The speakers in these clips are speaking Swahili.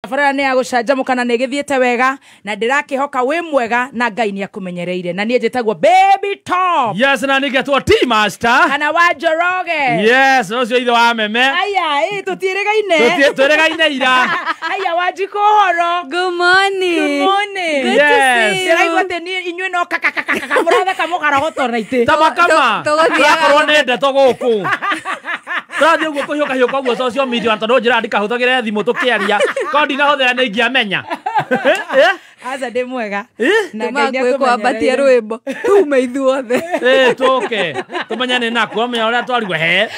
Farara ni agucanjamukana ni githiete wega na ndirakihoka wi mwega na Ngai ni akumenyereire na nie njitagwo Baby Top. Yes, na nigetwo T-Master. Kana wa Njoroge. Yes, no cio ithe wa meme. Aya, tutiregaine. Tutiregaine ira. Aya Wanjiku horo. Good morning. Good morning. Good to see you. Ndiraigua te ni inyue no kakakakaka muratheka mukarahoto na ite. Tamakama. Turakorwo ni ndeto guku. Turathi uguo kuhiuka hiuka uguo social media tondu njira ndikahutagire thimu tukiaria. Kondi na hothera ni ngiamenya. Aza ndi mwega. Na Ngai ni akumenyereire rwimbo. Tume ithuothe. Tuke. Tumenyane nako menya uria twarigwe he.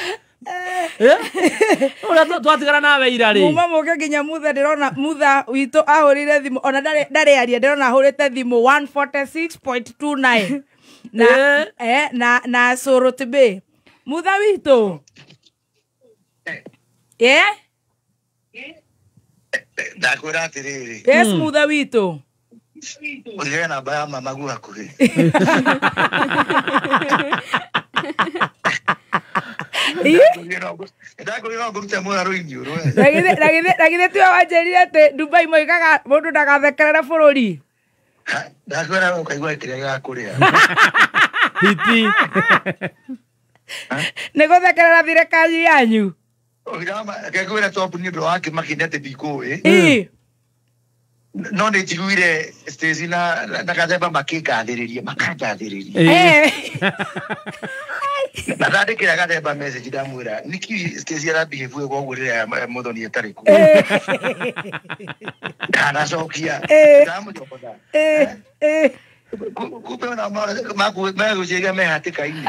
Uria twatigara nawe ira ri. Muma muke nginya mutha ndirona mutha wito ahurire thimu ona ndari aria ndirona ahurite thimu 146.29 na Sorotbe mutha wito Ndakwira atiriri. Yes mutha wito Uliye na baya mama gu hakuhi. Ndakwira ngurute mura ruinyu rwe. Ragithe tu wanjerire ati Dubai moikaga mundu ndagathekerere bururi. Ndakwira ukaigwa kiria gakuria. Hiti. Niguthekerera thirikari yanyu. Ogirama akakwira top ni bro wake makinete biko no ne tiguire stage na kadeba makikathiririe makajathiririe na ndandikira kadeba message ndamwira niki stage ya behave go gurira muthoni etariku kana cokia ndamujokoda kupe na magu jega mehatika ini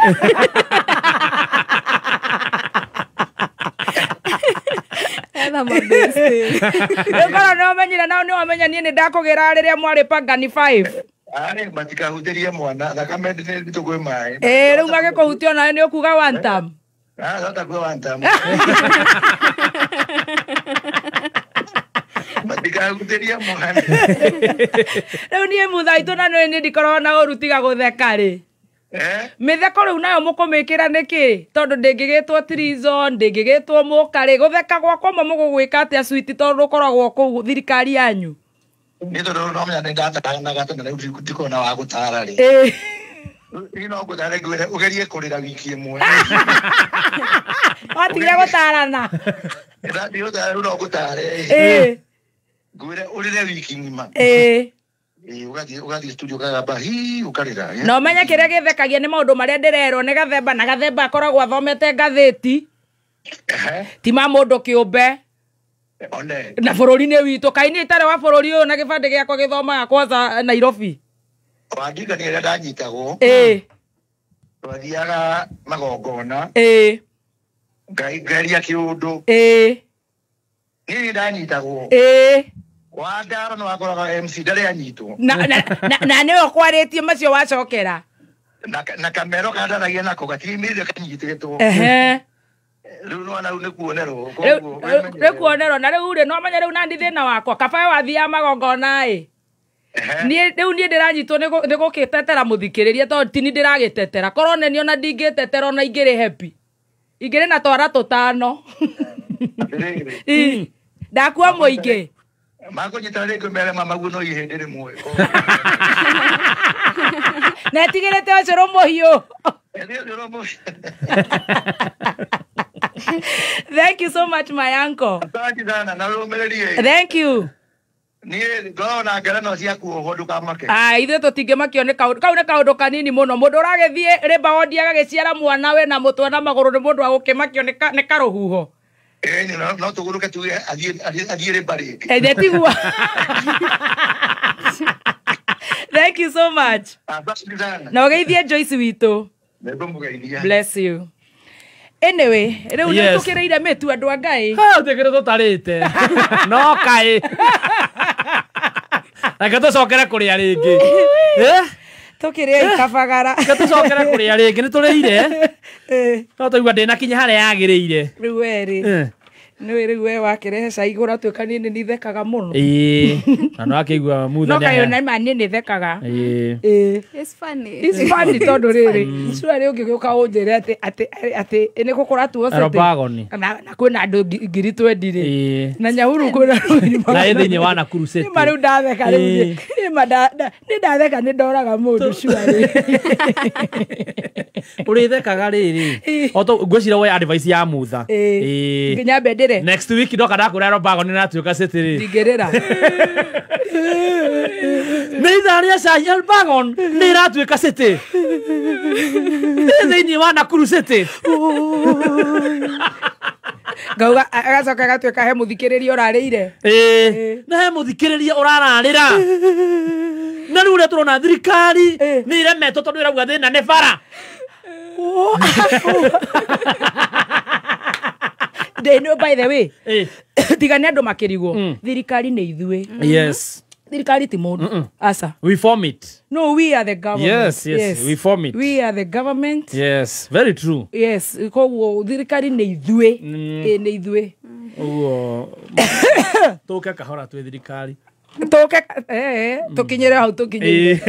Ela mabeste. Ngora no menyira nao ni wamenya nie ni ndakugira riria mwari pangani 5. Ari matika huteria mwana thakame ni tukwe mai. Riu magikuhutio na ni ukuga one time. Zota kwa one time. Matika huteria mwana. Riu nie mutha itu na ni ndikorwo na urutiga gutheka ri. Mitheko riu nayo mukumikira niki tondu ndingigitwo treason ndingigitwo mukari gutheka gwakwa mugugwika atia sweet tondu koragwo ku thirikari yanyu ni tondu no menya ndata na gata na riu kutiko na wa gutara ri ino gutara ngwire ugerie kurira wiki imwe atigire gutarana ndio ndio no gutare ngwire urire wiki ngima ugati studio kagamba hi ukarira no menya kiria githekagia ni maundu maria ndirerwo ni Gathemba na Gathemba akoragwo athomete ngatheti ti ma mundu kiumbe na bururi-ini witu kaini itare wa bururi uyu na gibande giakwa githomaga kwanza Nairobi wandika ni ndanyitagwo twathiaga magongona ngaria kiundu ni ndanyitagwo Wandaro no akoraga MC ndari anyitwo na ne okwaritie macio wacokera na kamero kandaragia nako gatimire kanyititwo riu no na ne kuonerwo kuonerwo na riu ri no menya riu nandi thina wakwa kabae wathia magongona riu nie ndiranyitwo ni gukitetera muthikiriria tondu tini ndiragitetera korwo ne niona ndingitetera ona ingiri happy ingiri na twara tutano ndakua muingi Mako nyitare ko mere mama guno ihendere mwe. Na tigirete ocoro mohio. Thank you so much my uncle. Thank you. Ni gona ngara no cia kuoho ndukamake. Ithe tutingimakio ni kau ne kaundu kanini muno mundu uragithie riba wodi agagiciara mwana we na mutwe na maguru ni mundu agukimakio ni karuhuho. No tuguruke tu adhiere bari. Netigua. Thank you so much. Na ugeithie Joyce wito. Bless you. Anyway, riu ni tukireire metu andu a Ngai. Utikire tutarite. No kai. Aka tucokere kuria ringi. Tukiria ikabagara. Aka tucokere kuria ringi ni tureire. No tuigua ndina kinya haria yagiriire. Riu eri. nä wä rä we wakärehe caigå tuä ka nä nä thekaga må no na no akäigua mutha no kayo naima nä nä thekaga tondå rä rä cua rä å ngä gä å ka å njä re atä nä gå kå ratuo na kwä na andå ngiri 20 rä na Nyahururu kwä na na ä thä inä wa Nakuru City ma rä u ndatheka rä u nä ndatheka nä ndoraga må ndå cua rä å rä thekaga rä rä ngwäcira we advice ya mutha nyambe ndä re next week ndoka ndakwä ra Robagon nä natuä ka City rä ndingä rä ra nä ithaa rä a cai Robagon nä iratuä ka City thä inä wa Nakuru City ngauga agacoka agatuä ka he må thikä rä ria å rarä ire na he må thikä rä ria å rararä ra na rä u rä a tå rona thirikari nä iremetwo tondå ä rauga thä na nä bara no, by the way tiga nä andå makä rigwo thirikari nä ithuä thirikari ti må ndå aca we form it no we are the government yes we form it we are the government yes very true yes koguo thirikari nä ithuä nä ithuä tå ke kahora twä thirikari tå kinyä hau tå kinyä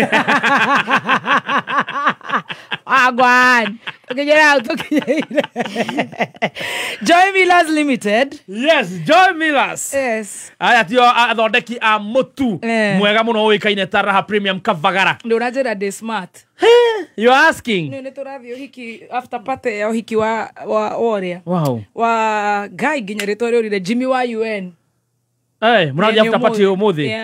agwan tå kinyä hau tå kinyä Joy Millers Limited Joy Millers aya tio athondeki a mutu mwega muno uikaine ta Raha Premium Kavagara nä å ranjä ra ndä smart you asking nä tå rathiä å hiki after party ya å hiki wa å wa Guy nginya rä twa rä å rire Jimmy wa UN murathi after party å må thä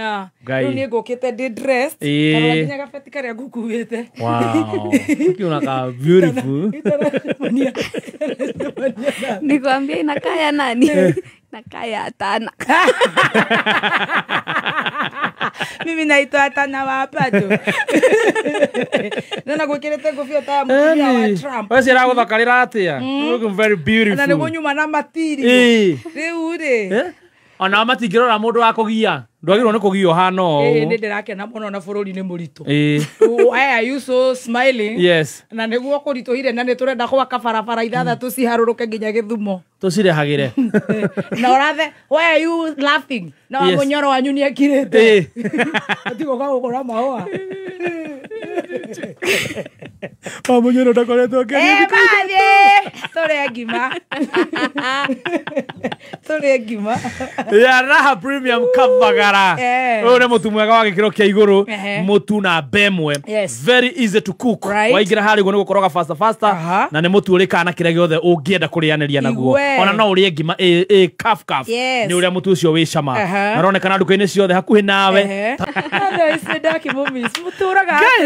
rä u nä ngå kä te nginya gabeti karä a ngukuä te kiunaka beautiful nikwambia inakaya nani nakaya Atana mimi naitwa Atana wa pato nona gwikirite ngobia ta mutumia wa Trump we cira guthakarira atia looking very beautiful na niguo nyuma na matiri riu ri ona matingirora mundu wa kugia ndwagirwo ni kugio hana ni ndirakena muno na bururi ni muritu why are you so smiling na niguo kurituhire na ni turenda gwaka barabara ithathatu ciharuruke nginya Githumo tucirehagire na orathe why are you laughing na munyoro wanyu ni akirite atigo gagukora mahua munyoro ndakoretwo tore ngima ya Raha Premium Kavagara uyu ni mutu mwega wa gikiro kia iguru mutu na bemwe very easy to cook waingira hari go ni gukoroga faster na ni mutu uri kana kiria giothe ungienda kurianiria naguo ona no uri ngima kaf ni uria mutu ucio wi cama naronekana nduka-ini ciothe hakuhi nawe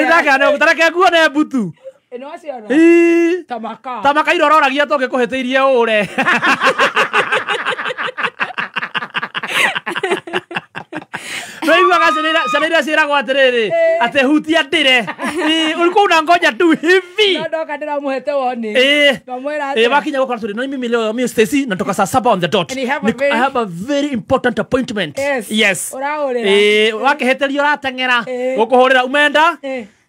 ndakana gutareke nguone mbutu tamaka irororagia to ngikuhitiirie ure Naiguaga ciana iria ciĩragwo atĩrĩrĩ atĩ hutia ndĩre ulikuwa unangoja tu hivi ndoka ndĩramuhete woni wakinya gũkora tũrĩ no mimi leo mimi Stacy natoka saa 7 on the dot I have a very important appointment wakĩhĩtĩrio ũrateng'era gũkũhũrĩra umenda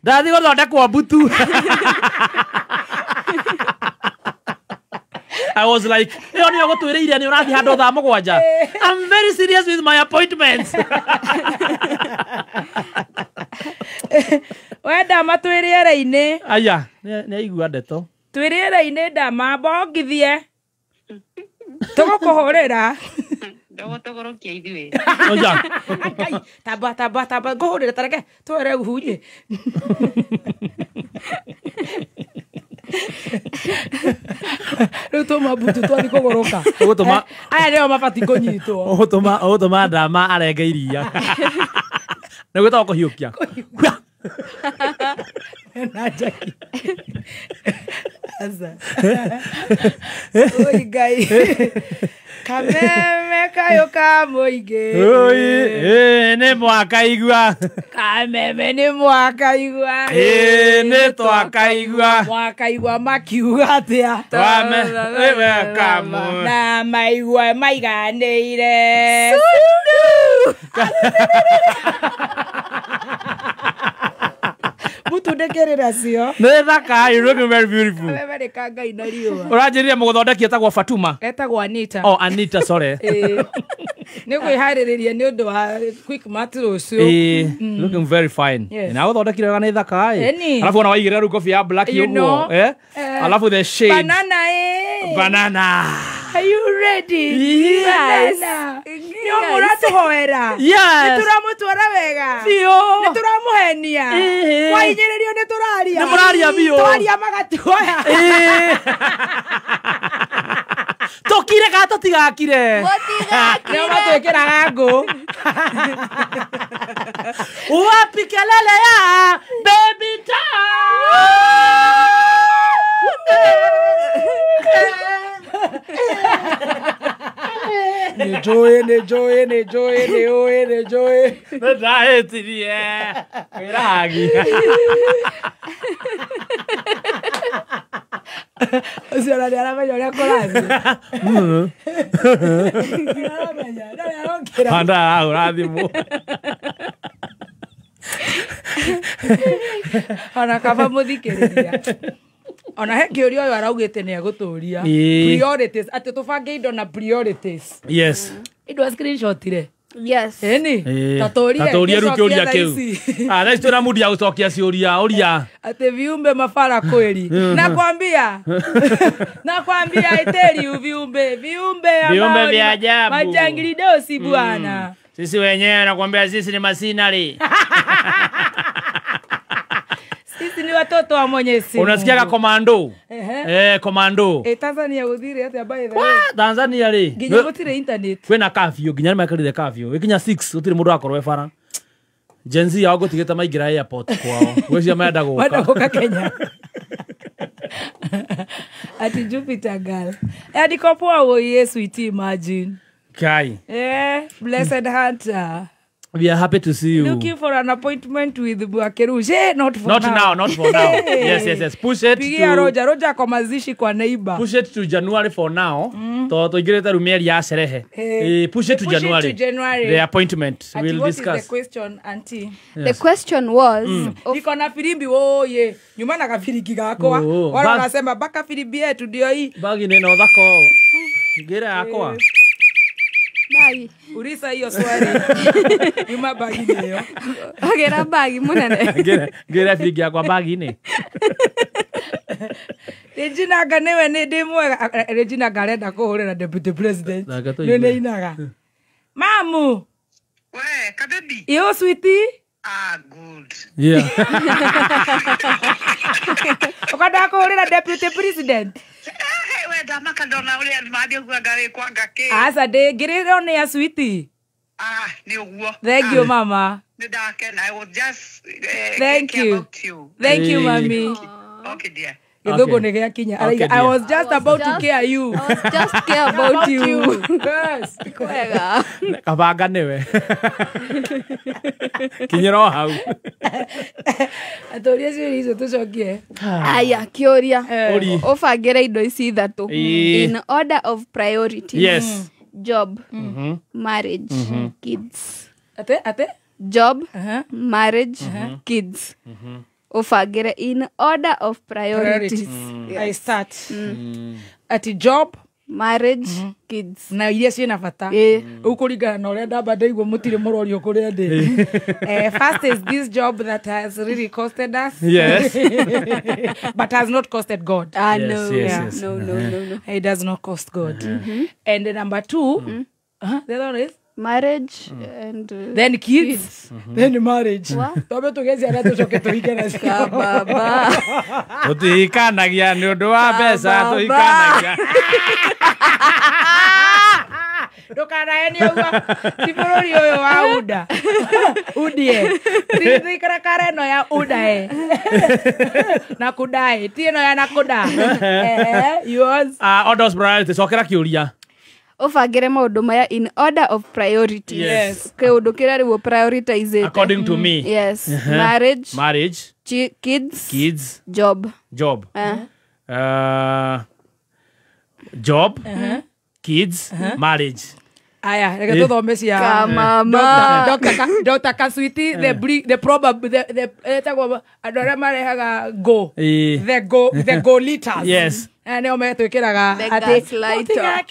ndathi gũthondekwo mbutu I was like, "Leo ni ogotwiriire ni urathi handu thaa 7." I'm very serious with my appointments. Wenda matwiriere-ini. Aya, ni aigua ndeto. Twiriere-ini ndama mbongithie. Tugukuhurira. Ndogotogorokia ithuĩ. Oja. Tamba nguhurire tareke twere uhunye. Rĩu tũma mbutu twathi kũgũrũka aya nĩo mabati kũnyitwo ũgũtũma ndama arenge iria nĩguo twa kũhiũkia na njaki oi Ngai kameme kayo ka mũingĩ nĩ mwakaigua kameme nĩ mwakaigua nĩ twakaigua mwakaigua makiuga atĩa na maigua maiganĩire mutu ndekerere nacio. Nĩ thaka, you looking very beautiful. Wewe nĩ kanga inariwa. Ũranjĩrĩria mũgũthondeki etagwo Fatuma. Etagwo Anita. Oh, Anita, sorry. Nĩ kwĩharĩrĩria nĩ ũndũ wa quick mat rũciũ. Looking very fine. Na ũthondekire wega nĩ thaka. Alafu ona waigĩrĩra rũu kobi ya black ũguo. Alafu the shade. Banana Banana. Are you ready? Yes. Nyo muratuhoera. Yes. Nituramutwara wega. Bio. Nituramuhenia. Wainyĩrĩrio nituraria. Nĩmũraria bio. Twaria magatuoya. Tokire ka totigakire. Motigakire. Nĩo matwĩkĩraga ngũ. Wapi kelele ya baby time. Nĩnjũĩ Nĩndahĩtirie wĩragi. Ũcio na nĩaramenya ũrĩa kũrathiĩ. Handa ahũra thimũ. Ona kaba mũthikĩrĩria. Ona he kĩũria ũyũ araugĩte nĩ egũtũria. Priorities. Atĩ tũbange indo na priorities. Yes. Indo screenshotire. Yes. Eni. Taturia rĩu kĩũria kĩu. Thaa ici twĩna mudi ya gũcokia ciũria ũria. Ati viumbe mafara kweli. Nakwambia. Nakwambia I tell you viumbe vya ajabu. Majangili dosi bwana. Sisi wenyewe nakwambia sisi ni masinari. Sisi ni watoto wa Mwenyezi. Unasikia komando? Komando. Tanzania gũthire ati by the way. Tanzania ri. Nginya gũtire internet. Kwĩna curfew, nginya nĩmakarire curfew. Ikinya 6 ũtire mũndũ akorwo ebara. Gen Z yao gũtigĩte maingĩra airport kwao. Gwĩcia maenda gũka. Maenda gũka Kenya. Ati Jupiter girl. Adikopo wo Yesu iti imagine. Kai. Blessed hunter. We are happy to see you. Looking for an appointment with Buakerush. Not for now. Not for now. Yes. Push it Pigia to... Roger kwa mazishi kwa neighbor. Push it to January for now. To ingireta rumeri ya sherehe. Push it to January. The appointment. We'll discuss. What is the question, auntie? Yes. The question was... Niko na firimbi oye. Nyuma na kafiriki gakwa. Wala wanasema baka firimbi yetu ndio hii. Bagi neno thako. Ngira yakwa. Bagi. Urisa hiyo swali. Nyuma bagi ndio. Agera bagi munene. Ngira figi yakwa bagi ni. Regina ganewe ni ndimwega. Regina garenda kuhurira deputy president. Nene inaga. Mamu. We, kabebi. Yo sweetie. Good. Yeah. Ukada kuhurira deputy president. Asa de giriro ne ya sweetie. Ni uguo. Thank you mama. I was just thank you. Thank you mommy. Okay dear. I was just about to care you. I was just care about you. Yes. Kwega. Kabanga newe. Kinyero hau. Atoria ciũria icio tucokie. Aya kĩũria. Ũbangĩre indo ici ithatu. In order of priority. Yes. Job, marriage, kids. Ate? Job, marriage, kids. Ufagire in order of priorities. Yes. I start. At job, marriage, kids. Na iria ciina bata. Ukuringana na uria ndamba ndaigua mutire murorio kuria ndi. First is this job that has really costed us. Yes. But has not costed God. No. Yes. No. It does not cost God. And number 2, the other one is marriage and then kids. Then marriage. Tobe tugezi ara tucoke tuhikana cia baba. Tutihikanagia ni undu wa mbeca tuhikanagia. Ndukanaeni uguo ti bururi uyu wa uda udie ti karakara no ya uda na kudai ti no ya na kuda yours orders priorities okera kiuria ufagire maundu maya in order of priorities. Yes. Kiundu kiria riwo prioritize according to me. Yes. Marriage, kids, job, job, kids, marriage. Aya, reke tuthome cia Kamama. Dr. Kaswiti, the probable the andu aria marehaga go. The go liters. Yes. Neo metwikiraga gaslighter.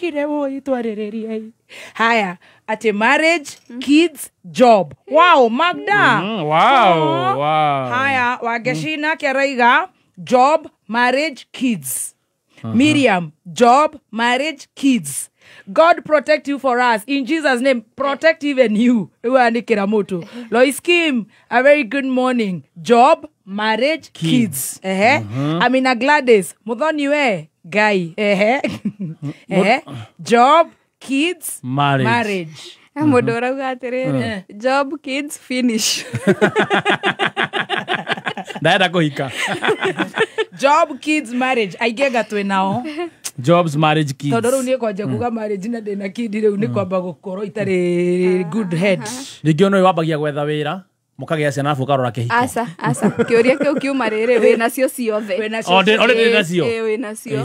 Haya, ati marriage, kids, job. Wow, Magda. Wow. Haya, Wageshina keraiga job, marriage, kids. Miriam, job, marriage, kids. God protect you for us. In Jesus' name, protect even you. Lois Kim, a very good morning. Job, marriage, kids. Amina Gladys, Mudhoni we, guy. Job, kids, marriage. Modora ugaterere. Job, kids, finish. Ndaenda kuhika. Job, kids, marriage. Aigega twe nao. Jobs, marriage, kids. Tondoro ni kwaje kuga marriage na ndina kid riu ni kwamba gukoro itari good head. Ningĩ ono wabagia gwetha wĩra mũkagĩa ciana afu karora kĩhiko. Asa kĩũria kĩu kiuma rĩrĩ wĩ nacio ciothe. Wĩ nacio. Wĩ nacio.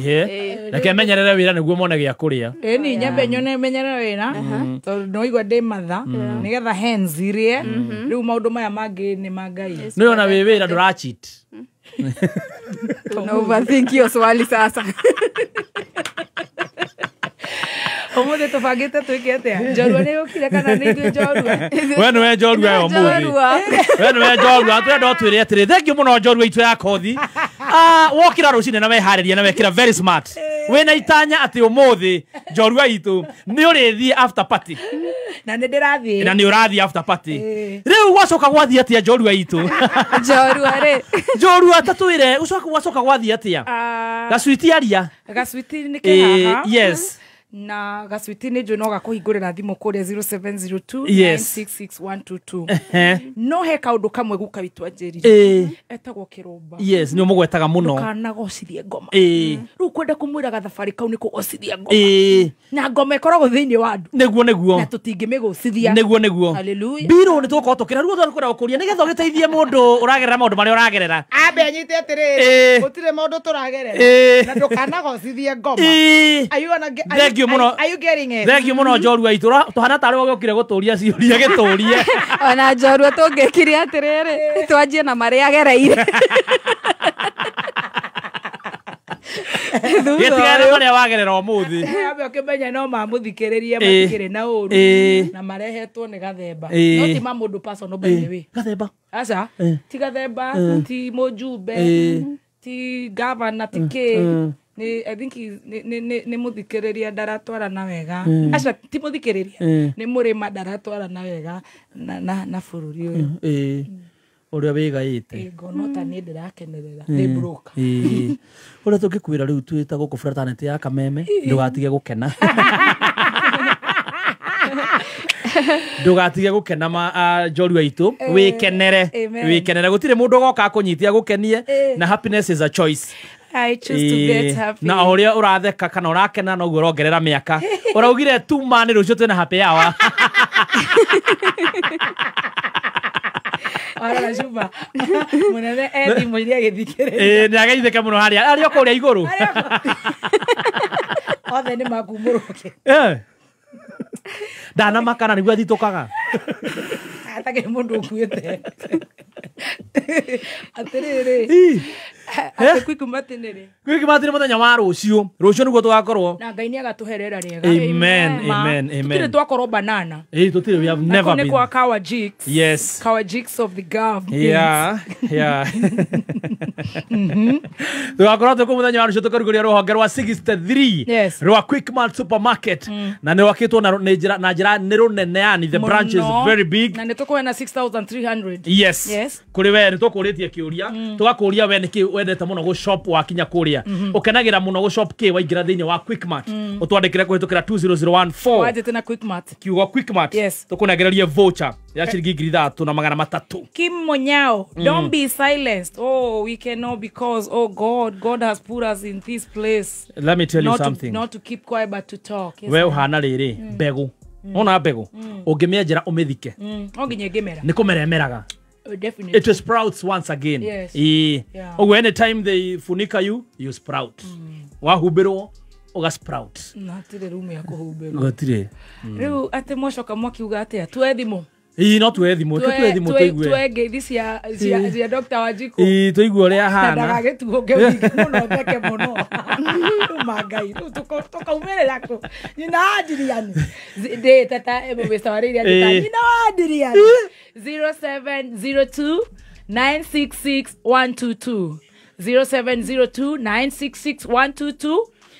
Reke menyerere wĩra nĩguo mone gĩa kũrĩa. Ni nyambe nyone menyerere wĩra. Tondũ no igwa ndĩ matha nigetha hands irie. Riu maũndũ maya mangĩ nĩ mangai. Nĩ ona wĩ wĩra ndũra cheat. No overthink hiyo swali sasa. Omode tofagete twikete. Njorua ni ukire kana ni njorua. We nĩwe njorua yo mũthĩ. We nĩwe njorua. Tũrenda ũtwĩre atĩrĩ thengiũ mũno njorua itũ ya kothi. Wokĩra rũcinĩ na weharĩria na wekĩra very smart. Wĩna itanya atĩ ũmũthĩ njorua itũ nĩ ũrĩthiĩ after party. Na nĩ ndĩrathiĩ. Na nĩ ũrathiĩ after party. Rĩu gwacoka gwathiĩ atĩa njorua itũ? Njorua rĩ. Njorua tatwĩre gwacoka gwathiĩ atĩa? Gacwiti aria. Gacwiti nĩ kĩhaha. Yes. Na Gacwiti nĩ njũ no gakũhingũrĩra thimũ kũrĩa 0702966122. No he kaũndũ kamwe guka witũ anjĩrire. Etagwo Kĩrũmba. Yes, nĩ ũmũgwetaga mũno. Ndũkanagocithie ngoma. Rĩu kwenda kũmwĩra gathabarĩ kau nĩ kũgocithia ngoma. Na ngoma ĩkoragwo thĩinĩ wa andũ. Nĩguo. Na tũtingĩmĩgocithia. Nĩguo. Hallelujah. Biro nĩ tũkorwo tũkĩra rĩu tũkwenda gũkũria nĩgetha ũgĩteithie mũndũ ũragerera maũndũ marĩa ũragerera. Ambe anyite atĩrĩrĩ. Gũtirĩ maũndũ tũragerera. Na ndũkanagocithie ngoma. Are you getting it? Thank you muno njorua itũ. Tũhana tarĩ wagĩokire gũtũria ciũria gĩtũrie. Ona njorua tũngĩkire atĩrĩrĩ twanjie na marĩa agereire. Gĩtigane marĩa wagerera ũmũthĩ. Ambe ũkĩmenya no mamũthikĩrĩrie matigĩrĩ na ũru na marehetwo nĩ Gathemba. No ti mamũndũ personal by the way. Gathemba. Aca ti Gathemba, ti Mũjumbe, ti governor, ti kĩ. I think ni muthikiriria ndaratwarana wega. Aca ti muthikiriria. Ni murima ndaratwarana wega na bururi uyu. Uria wigaite. Ngonota ni ndirakenerera. Ni broker. Uria tukikwira riu twita guku fraternity ya Kameme ndugatige gukena. Ndugatige gukena njorua itu wikenere gutire mundu goka kunyitia gukenie na happiness is a choice. I choose to get happy. Na uria uratheka kana urakena no guo urongerera miaka. Uraugire tu mani rucio twina happy hour. Ara juba. Munene ethi muiria githikire. Nĩ ageithĩke mũno harĩa. Arĩ o kũrĩa igũrũ. Othe nĩ makumũrũke. Ndanamakana nĩguo athitũkaga. Atakĩrĩ mũndũ ũkuĩte. Atĩrĩrĩ. Quickmart nĩ mũthenya wa rũciũ nĩguo tũgakorwo na Ngai nĩ agatũherera rĩega. Amen. Tũtirĩ twakorwo banana. Tũtirĩ, we have never been. Nĩ kwa Kawa Jigs. Yes. Kawa Jigs of the government. Yeah. Tũgakorwo tũkũ mũthenya wa rũciũ tũkarugũria rũhonge rwa 63 rwa Quickmart supermarket na nĩ wakĩtwo na njĩra nĩ rũnene yani the branch is very big. Na nĩ tũkũhe na 6,300. Yes. Kũrĩ we nĩ tũkũrĩtie kĩũria tũgakũria we nĩkĩ wendete mũno go shop wakinya kũrĩa ũkenagira mũno go shop kĩ waingĩra thĩinĩ wa Quickmart ũtwandĩkĩre kũhĩtũkĩra 20014 wajĩte na Quickmart kiugo Quickmart tũkũnengererie voucher ya ciringi 3,300. Kim Monyao, don't be silenced. Oh, we cannot because God has put us in this place. Let me tell you something. Not to keep quiet but to talk. We uhana rĩrĩ mbegũ ona mbegũ ũngĩmĩenjera ũmĩthike onginya ngĩmera nĩ kũmeremeraga. Definitely. It sprouts once again. Yes. Oh, anytime they funika you sprout. Wahumbĩrwo uga sprout na tire room ya kuhubira gotire riu ate mwacoka mwakiuga atia twethimo no twethimo tuigue twenge cia Dr. Wanjiku tuigue uria hana ndagagetuge wingi muno theke muno magai tukaumerera ku nyina Adrian de tata ebesa wariria nyina Adrian 0702 966 122 0702 966 122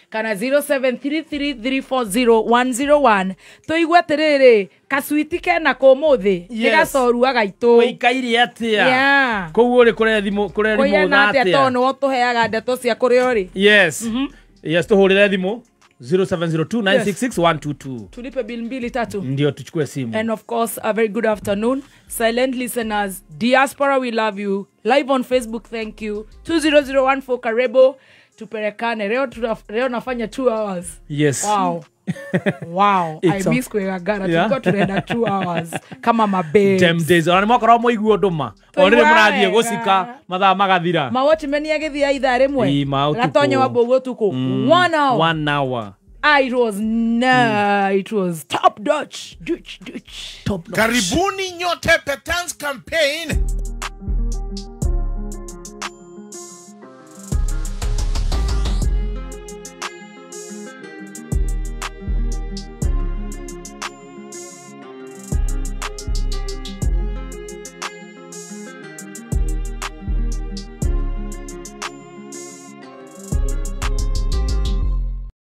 kana 0733340101 toigwa terere kaswiti kena komuthi igacorua gaitu wikaire atia koguo ri kurethimo na atia tono tuheaga ndeto cia kuri ori yes tuhurire thimo 0702966122 tulipe bill 2-3 ndio tuchukue simu. And of course a very good afternoon silent listeners, diaspora we love you, live on Facebook thank you, 20014 Karebo tuperekane leo nafanya 2 hours. Yes. Wow. I miss kwegagara tulikuwa tunaenda 2 hours kama mabes them days ona mwakora moiguo nduma orire murathie gucika mathaa magathira mawatch meni agithia ithaa rimwe gatonyo wa bogo tuko 1 hour it was top notch. Karibuni nyote Petans campaign